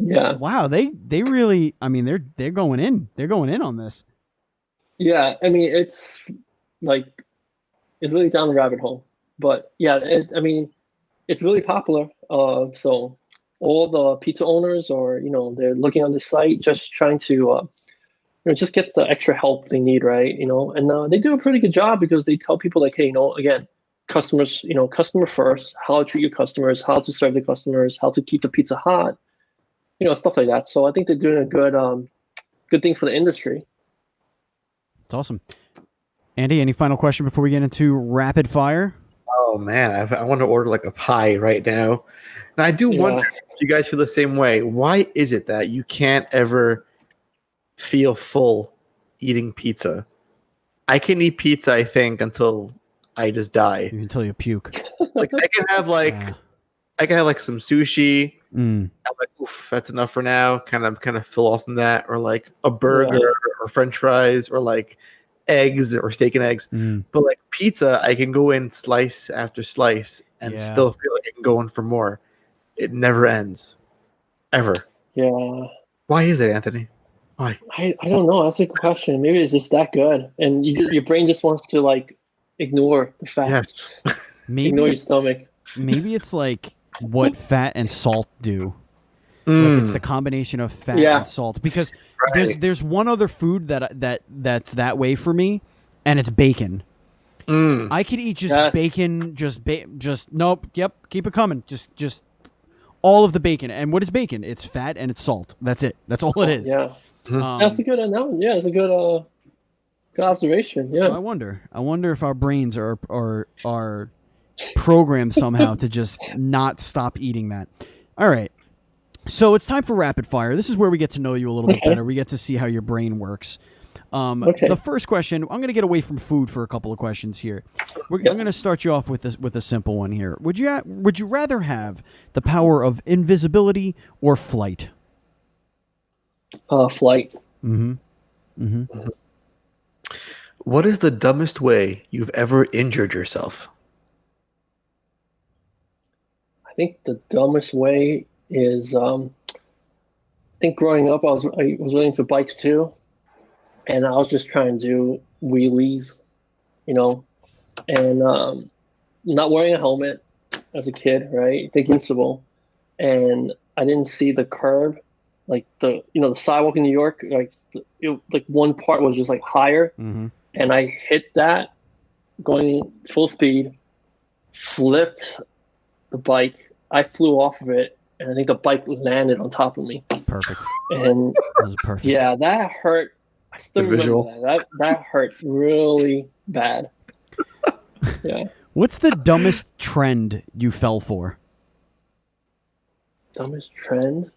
Yeah. Wow, they really, I mean, they're going in. They're going in on this. Yeah, I mean, it's really down the rabbit hole. But yeah, it's really popular. So all the pizza owners are, they're looking on the site, just trying to, just get the extra help they need, right? And they do a pretty good job because they tell people like, hey, again, customers, customer first, how to treat your customers, how to serve the customers, how to keep the pizza hot, stuff like that. So I think they're doing a good thing for the industry. It's awesome. Andy, any final question before we get into rapid fire? Oh man, I want to order like a pie right now. And I do wonder if you guys feel the same way. Why is it that you can't ever feel full eating pizza? I can eat pizza, I think, until I just die. Until you puke. Like I can have some sushi. I'm like, oof, that's enough for now. Kind of fill off from that, or like a burger or French fries, or like eggs or steak and eggs. But like pizza, I can go in slice after slice and still feel like I can go in for more. It never ends, ever. Yeah. Why is it, Anthony? Why? I don't know. That's a good question. Maybe it's just that good, and your brain just wants to like ignore the fact. Yes. Ignore your stomach. Maybe it's like what fat and salt do. Like it's the combination of fat and salt. Because there's one other food that's that way for me, and it's bacon. I could eat just bacon, just nope, yep, keep it coming. Just all of the bacon. And what is bacon? It's fat and it's salt. That's it. That's all it is. Yeah. That's a good analogy. Yeah, it's a good observation. Yeah. So I wonder if our brains are programmed somehow to just not stop eating that. All right. So it's time for rapid fire. This is where we get to know you a little bit Okay. better. We get to see how your brain works. Okay. The first question, I'm going to get away from food for a couple of questions here. I'm Yes. going to start you off with a simple one here. Would you rather have the power of invisibility or flight? Flight. What is the dumbest way you've ever injured yourself? I think the dumbest way is I think growing up I was really into bikes too, and I was just trying to do wheelies, and not wearing a helmet as a kid, right? Invincible, and I didn't see the curb, like the sidewalk in New York, like one part was just like higher, and I hit that going full speed, flipped the bike. I flew off of it, and I think the bike landed on top of me. Perfect. And That was perfect. yeah, that hurt. I still The remember visual. that hurt really bad. Yeah. What's the dumbest trend you fell for? Dumbest trend?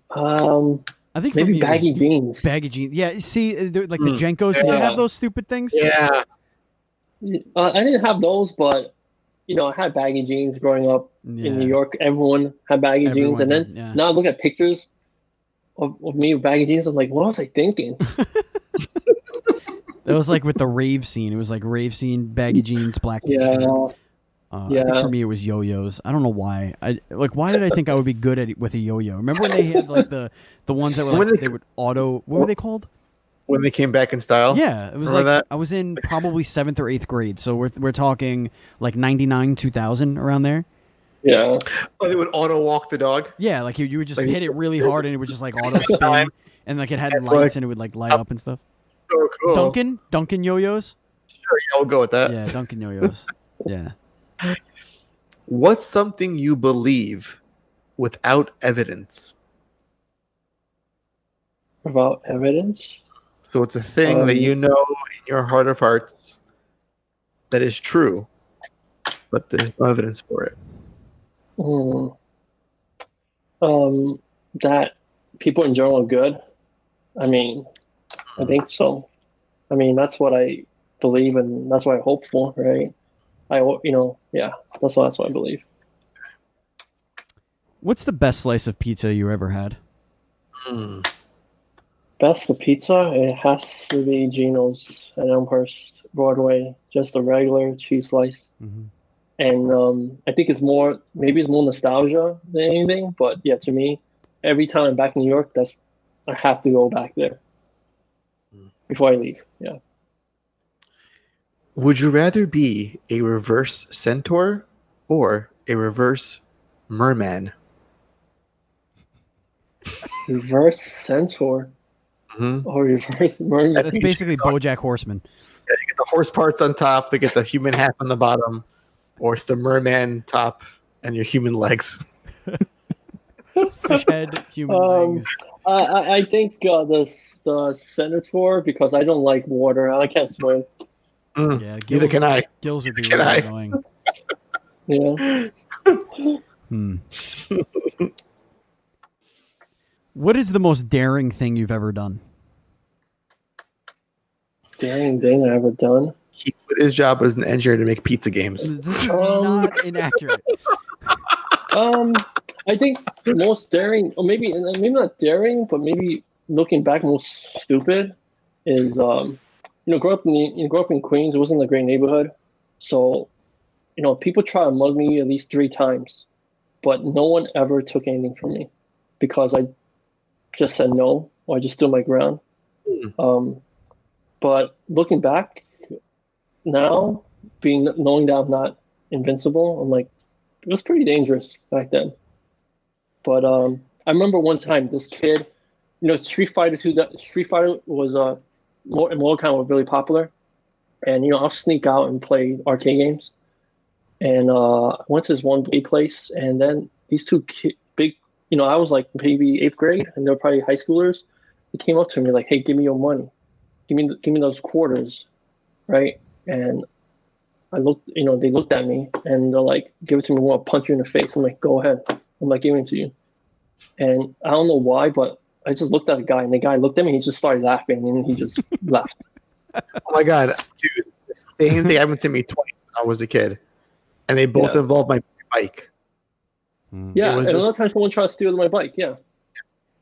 I think for Maybe me it was baggy jeans. baggy jeans. Yeah, see, like the Jenkos. Did you Yeah. have those stupid things? Yeah. I didn't have those, but I had baggy jeans growing up in New York. Everyone had baggy jeans, and then did, yeah. now I look at pictures of me with baggy jeans. I'm like, what was I thinking? That was like with the rave scene. It was like rave scene, baggy jeans, black t-shirt. Yeah. I think for me it was yo-yos. I don't know why. Why did I think I would be good at it with a yo-yo? Remember when they had like the ones that were like they would auto? What were they called? When they came back in style? Yeah, it was Remember like that? I was in probably 7th or 8th grade. So we're talking like 99, 2000 around there. Yeah. Oh, they would auto walk the dog? Yeah, like you would just Like, hit it really hard and it would just like auto spin and like it had It's lights like- and it would like light up and stuff. So cool. Dunkin' yo-yos. Sure, yeah, we'll go with that. Yeah, Dunkin' yo-yos. Yeah. What's something you believe without evidence? About evidence? So it's a thing that you know in your heart of hearts that is true, but there's no evidence for it. That people in general are good. I mean, I think so. I mean, that's what I believe, and that's what I hope for, right? That's what I believe. What's the best slice of pizza you ever had? Best of pizza, it has to be Gino's at Elmhurst Broadway, just a regular cheese slice. And I think it's more nostalgia than anything. But yeah, to me, every time I'm back in New York, I have to go back there before I leave. Yeah. Would you rather be a reverse centaur or a reverse merman? Reverse centaur or reverse mermaid. That's basically BoJack Horseman. Yeah, you get the horse parts on top, they get the human half on the bottom, or it's the merman top and your human legs. Fish head, human legs. I think the centaur, because I don't like water. I can't swim. Yeah, Neither can I. Gills would be Can really I? annoying. Yeah. What is the most daring thing you've ever done? Daring thing I ever done. He quit his job as an engineer to make pizza games. This is not inaccurate. I think most daring, or maybe not daring, but maybe looking back most stupid is grow up in Queens. It wasn't a great neighborhood, so people try to mug me at least 3 times, but no one ever took anything from me because I just said no, or I just stood my ground. But looking back now, knowing that I'm not invincible, I'm like, it was pretty dangerous back then. But I remember one time this kid, Street Fighter was in Mortal Kombat was really popular, and I'll sneak out and play arcade games. And I went to this one big place, and then these two big, I was like maybe 8th grade, and they're probably high schoolers. They came up to me like, "Hey, give me your money, give me those quarters," right? And I looked, they looked at me and they're like, "Give it to me. I want to punch you in the face." I'm like, "Go ahead." I'm like, "Giving it to you." And I don't know why, but I just looked at the guy, and the guy looked at me. He just started laughing, and he just left. Oh my god, dude! The same thing happened to me twice when I was a kid, and they both involved my bike. Yeah, It was and another just, time someone tried to steal my bike. Yeah,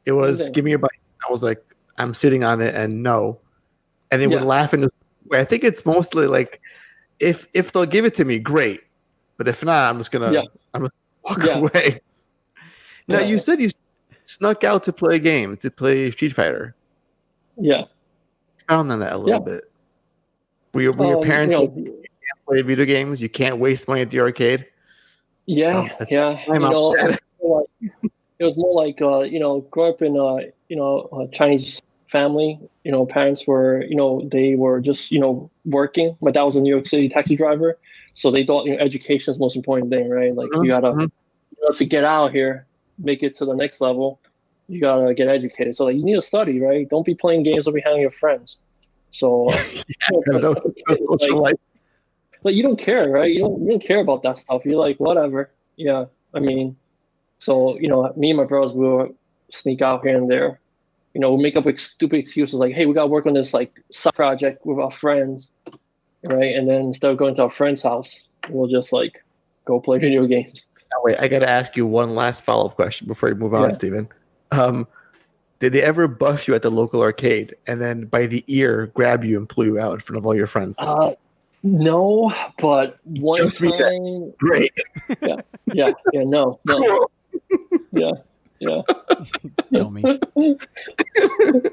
it was give me your bike. I was like, I'm sitting on it, and no, and they would laugh. And I think it's mostly like, if they'll give it to me, great, but if not, I'm just gonna walk away. Now you said you snuck out to play a game, to play Street Fighter. Yeah. Expound on that a little bit. Were your parents like, you can't play video games? You can't waste money at the arcade? Yeah, it was more like grew up in a Chinese family. Parents were they were just working. My dad was a New York City taxi driver, so they thought education is the most important thing, right? Like you gotta to get out here, make it to the next level, you gotta get educated. So like you need to study, right? Don't be playing games or be hanging with your friends. So but you don't care, right? You don't care about that stuff. You're like, whatever. Yeah. I mean, so me and my brothers will sneak out here and there. We'll make up stupid excuses like, hey, we gotta work on this like side project with our friends, right? And then instead of going to our friend's house, we'll just like go play video games. Wait, I gotta ask you one last follow-up question before you move on, Steven. Did they ever bust you at the local arcade and then by the ear grab you and pull you out in front of all your friends? No, but one Just time. Great. No. Cool. Yeah. Dummy.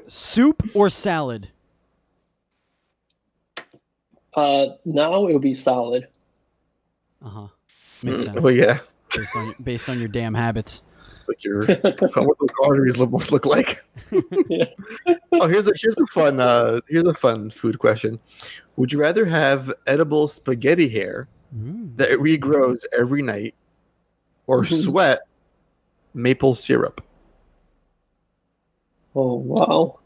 Soup or salad? Now it'll be salad. Makes sense. Oh yeah. Based on your damn habits. Like what those arteries must look like. Oh, here's a fun food question. Would you rather have edible spaghetti hair that regrows every night, or sweat maple syrup? Oh wow.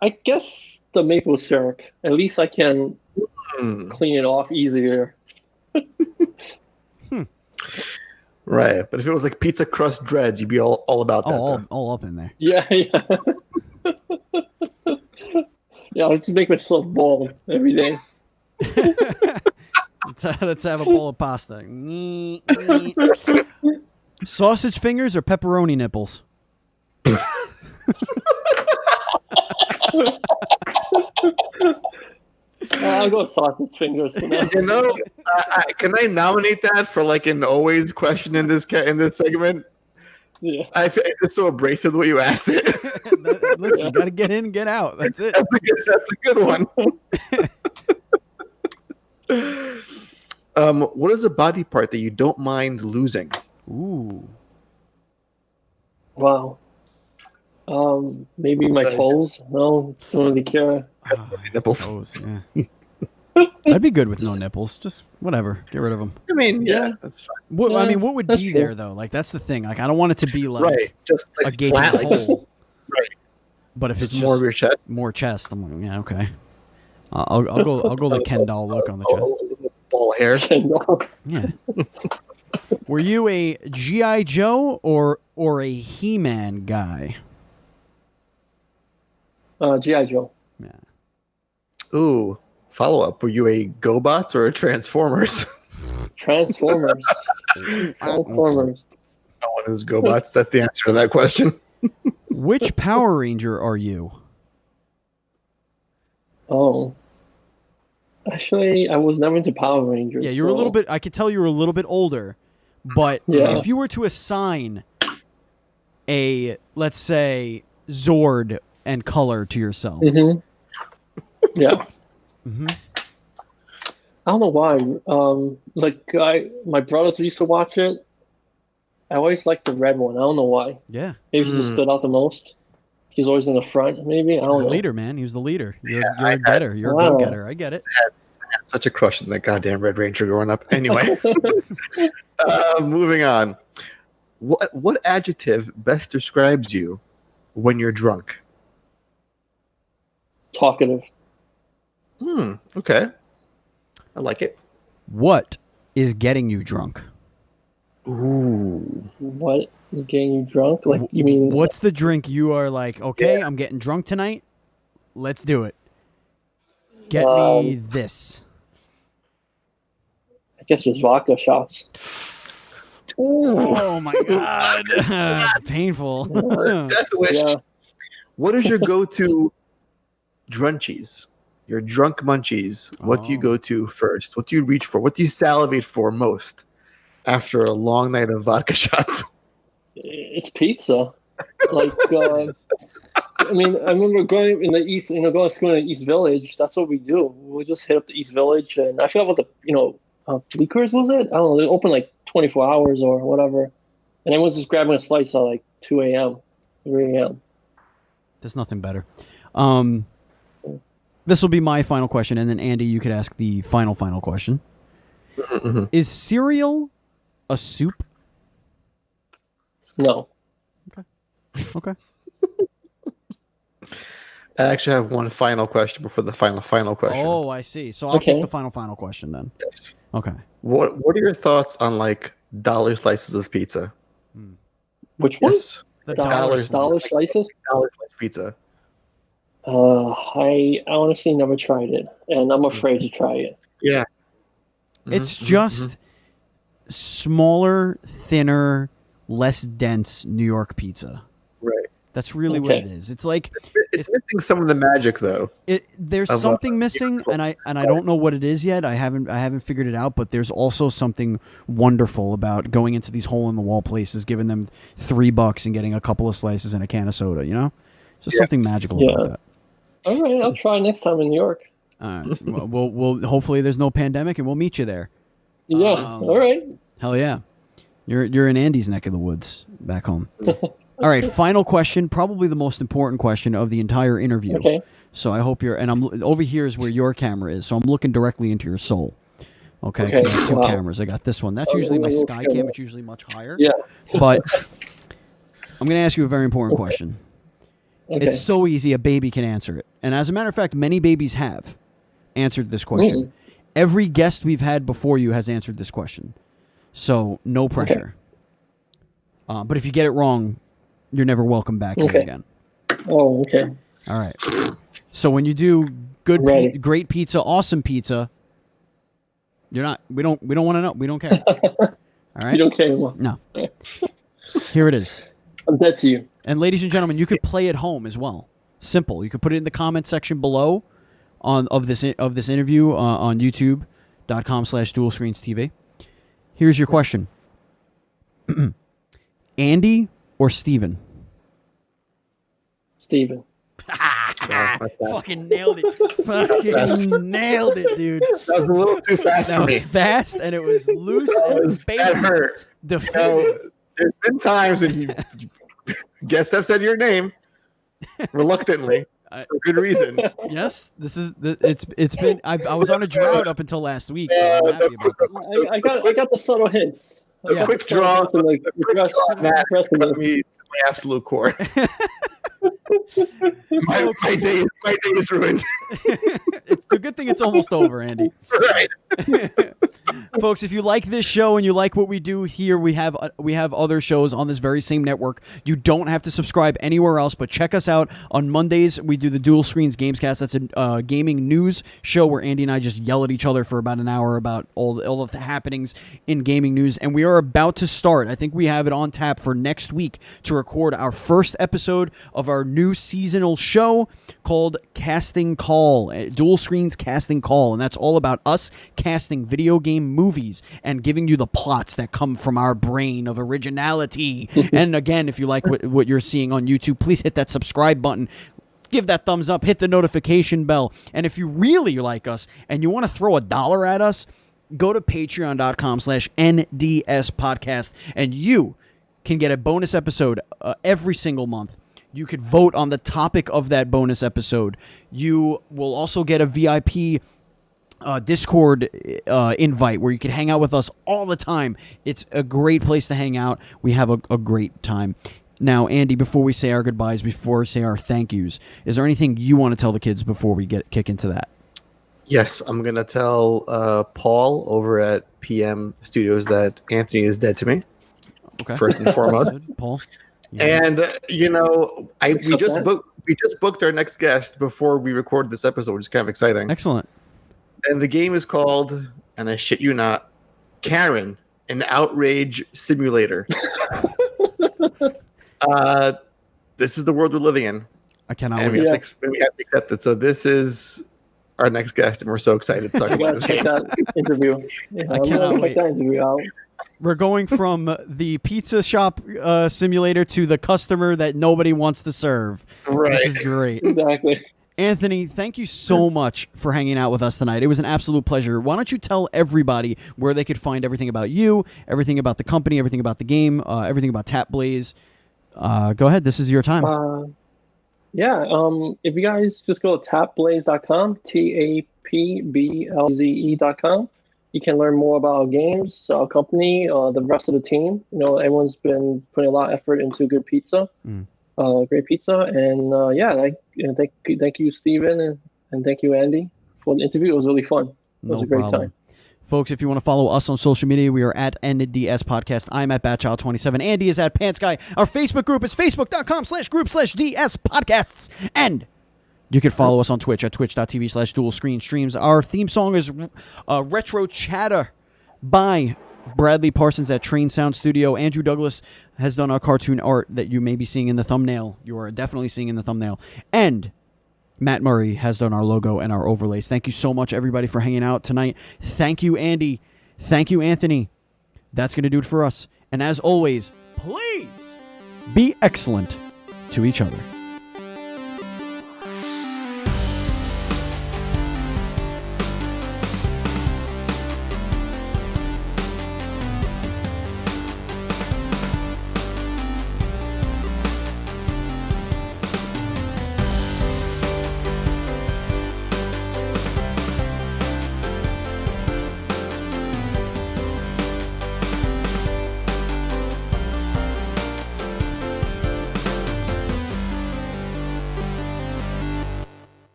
I guess the maple syrup. At least I can clean it off easier. Right, but if it was like pizza crust dreads, you'd be all about that. All up in there. Yeah. Yeah, I'll just make myself bald every day. Let's have a bowl of pasta. Sausage fingers or pepperoni nipples? I'll go sausage fingers for now. Can I nominate that for like an always question in this segment? Yeah, I feel it's so abrasive the way you asked it. Listen, gotta get in, get out. That's it. That's a good one. What is a body part that you don't mind losing? Ooh. Wow. Maybe my toes. No, don't really care. Nipples. Toes, yeah. I'd be good with no nipples. Just whatever. Get rid of them. I mean, that's fine. What would be there though? Like that's the thing. Like I don't want it to be like just like a gaping flat, hole. Right. But if it's more of your chest, I'm like, yeah, okay. I'll go the Ken doll look on the chest. Ball hair. Yeah. Were you a G.I. Joe or a He-Man guy? G.I. Joe. Yeah. Ooh. Follow up. Were you a GoBots or a Transformers? Transformers. Transformers. No one is GoBots. That's the answer to that question. Which Power Ranger are you? Oh. Actually, I was never into Power Rangers. Yeah, you're a little bit. I could tell you were a little bit older, but if you were to assign a, let's say, Zord and color to yourself, yeah. Mm-hmm. I don't know why. My brothers used to watch it. I always liked the red one. I don't know why. Yeah. Maybe he just stood out the most. He's always in the front, maybe. I don't know. He was the leader, man. He was the leader. You're a getter. You're a go-getter. I get it. I had such a crush on that goddamn Red Ranger growing up. Anyway. Moving on. What adjective best describes you when you're drunk? Talkative. Okay. I like it. What is getting you drunk? Ooh. What is getting you drunk? Like, you mean... What's the drink you are like, okay, I'm getting drunk tonight. Let's do it. Get me this. I guess it's vodka shots. Ooh. Oh my God. It's painful. Death wish. Yeah. What is your go-to drunchies? Your drunk munchies. What do you go to first? What do you reach for? What do you salivate for most after a long night of vodka shots? It's pizza. Like, I mean, I remember going in the East, going to school in the East Village. That's what we do. We'll just hit up the East Village, and I forgot what the, Bleakers was it? I don't know. They open like 24 hours or whatever. And everyone's just grabbing a slice at like 2 a.m., 3 a.m. There's nothing better. This will be my final question, and then Andy, you could ask the final question. Mm-hmm. Is cereal a soup? No. Okay. I actually have one final question before the final question. Oh, I see. So I'll take the final question then. Yes. Okay. What are your thoughts on like dollar slices of pizza? Which one? Yes. The Dollar slice. slices? Dollar slice pizza. I honestly never tried it, and I'm afraid to try it. Yeah. It's just smaller, thinner, less dense New York pizza. Right. That's really what it is. It's like it's missing some of the magic though. There's something missing, and I don't know what it is yet. I haven't figured it out, but there's also something wonderful about going into these hole in the wall places, giving them $3 and getting a couple of slices and a can of soda. You know, just something magical about that. All right, I'll try next time in New York. All right. We'll hopefully there's no pandemic and we'll meet you there. Yeah. All right. Hell yeah. You're in Andy's neck of the woods back home. All right, final question, probably the most important question of the entire interview. Okay. So I hope I'm over here is where your camera is, so I'm looking directly into your soul. Okay. 'Cause I have two cameras. I got this one. That's usually my sky cam. It's usually much higher. Yeah. But I'm going to ask you a very important question. Okay. It's so easy, a baby can answer it. And as a matter of fact, many babies have answered this question. Every guest we've had before you has answered this question. So no pressure. But if you get it wrong, you're never welcome back here again. Oh, okay. All right. So when you do great pizza, awesome pizza, you're not. We don't want to know. We don't care. All right. You don't care anymore. No. Here it is. I'm dead to you. And ladies and gentlemen, you could play at home as well. Simple. You could put it in the comment section below of this interview on YouTube.com/DualScreensTV. Here's your question: Andy or Steven? Steven. Fucking nailed it. Fucking nailed it, dude. That was a little too fast That for was me. fast and it was loose That hurt. definitive. There's been times when guests have said your name reluctantly for good reason. Yes, it's been. I was on a drought up until last week. So I'm happy about this. I got the subtle hints. The quick draw, that cut me to my absolute core. my day is ruined. It's a good thing it's almost over, Andy. Right. Folks, if you like this show and you like what we do here, we have other shows on this very same network. You don't have to subscribe anywhere else, but check us out on Mondays. We do the Dual Screens Gamescast. That's a gaming news show where Andy and I just yell at each other for about an hour about all of the happenings in gaming news. And we are about to start. I think we have it on tap for next week to record our first episode of our new seasonal show called Casting Call, Dual Screens Casting Call, and that's all about us casting video game movies and giving you the plots that come from our brain of originality. And again, if you like what you're seeing on YouTube, please hit that subscribe button. Give that thumbs up, hit the notification bell. And if you really like us and you want to throw $1 at us, go to patreon.com/NDS podcast and you can get a bonus episode every single month. You could vote on the topic of that bonus episode. You will also get a VIP Discord invite where you can hang out with us all the time. It's a great place to hang out. We have a great time. Now, Andy, before we say our goodbyes, before we say our thank yous, is there anything you want to tell the kids before we kick into that? Yes, I'm gonna tell Paul over at PM Studios that Anthony is dead to me. Okay. First and foremost, Paul. Yeah. and we just booked our next guest before we recorded this episode, which is kind of exciting. Excellent. And the game is called, and I shit you not, Karen, an outrage simulator. This is the world we're living in. I cannot And wait. we have to accept it. So this is our next guest, and we're so excited to talk about this game. That interview. Yeah, I cannot wait. That interview out. We're going from the pizza shop simulator to the customer that nobody wants to serve. Right. This is great. Exactly. Anthony, thank you so much for hanging out with us tonight. It was an absolute pleasure. Why don't you tell everybody where they could find everything about you, everything about the company, everything about the game, everything about TapBlaze. Go ahead. This is your time. If you guys just go to tapblaze.com, TAPBLZE.com, you can learn more about our games, our company, the rest of the team. Everyone's been putting a lot of effort into good pizza, great pizza. And thank you, Steven, and thank you, Andy, for the interview. It was really fun. It was a great time. Folks, if you want to follow us on social media, we are at NDS Podcast. I'm at Batchild27. Andy is at Pantsguy. Our Facebook group is facebook.com/group/DS Podcasts. And you can follow us on Twitch at twitch.tv/dual screen streams. Our theme song is Retro Chatter by Bradley Parsons at Train Sound Studio. Andrew Douglas has done our cartoon art that you may be seeing in the thumbnail. You are definitely seeing in the thumbnail. And Matt Murray has done our logo and our overlays. Thank you so much, everybody, for hanging out tonight. Thank you, Andy. Thank you, Anthony. That's going to do it for us. And as always, please be excellent to each other.